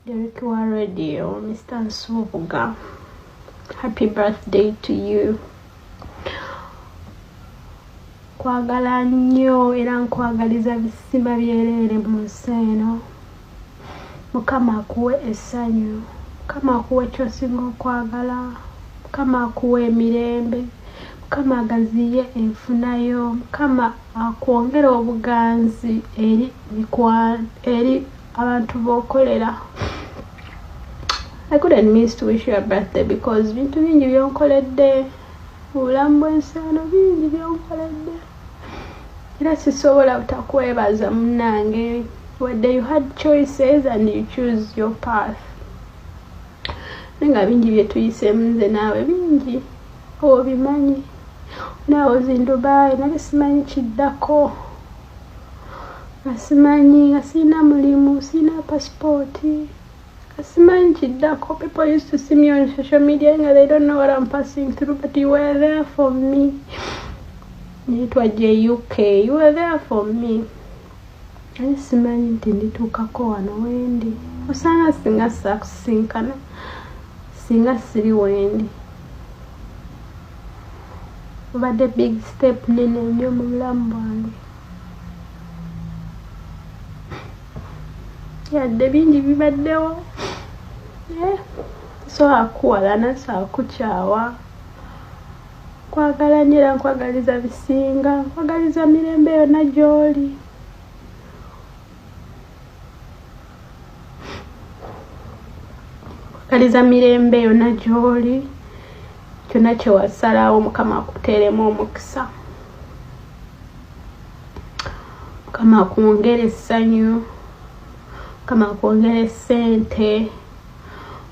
Derrick wa radio, Mr. Nsubuga. Happy birthday to you. Kwagala nnyo era nkwagaliza bisimba byerere mu nsi eno. Mukama akuwe essanyu, Mukama akuwe ky'osinga okwagala, Mukama akuwe emirembe, Mukama agaziye enfunayo, Mukama akwongera obuganzi eri abantu b'okolera. I couldn't miss to wish you a birthday because bintu bingi byonkoledde obulamu bw'ensi eno bingi byonkoledde era sisobola butakwebaza munnange wadde you had choices and you choose your path. Nenga bingi bye tuyiseemu nze naawe bingi obimanyi. Naawe in Dubai nali simanyi kiddako, nga simanyi, nga sirina mulimu, sirina passporti, nga simanyi kiddako. People used to see me on social media and they don't know what I'm passing through, but you were there for me. It was UK, you were there for me. Nali simanyi nti ndituukako wano wendi. Osanga singa saakusinkana, singa siri wendi. Obadde big step nene nnyo mu bulamu bwange. Yadde bingi bibaddewo. So akuwalana saakukyawa. Kwagala nnyo era nkwagaliza bisinga. Nkwagaliza mirembe yonna gy'oli. Nkwagaliza mirembe yonna gy'oli. Kyonna kye wasalawo Mukama akuteeremu omukisa. Mukama akwongere essanyu. Mukama akwongere ssente.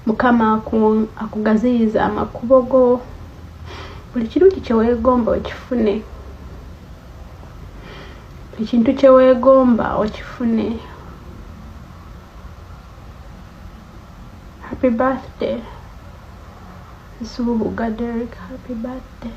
Mukama akugaziyiza amakubo go. Buli kintu kye weegomba okifune. Buli kintu kye weegomba okifune. Happy birthday. Nsubuga Derrick, happy birthday.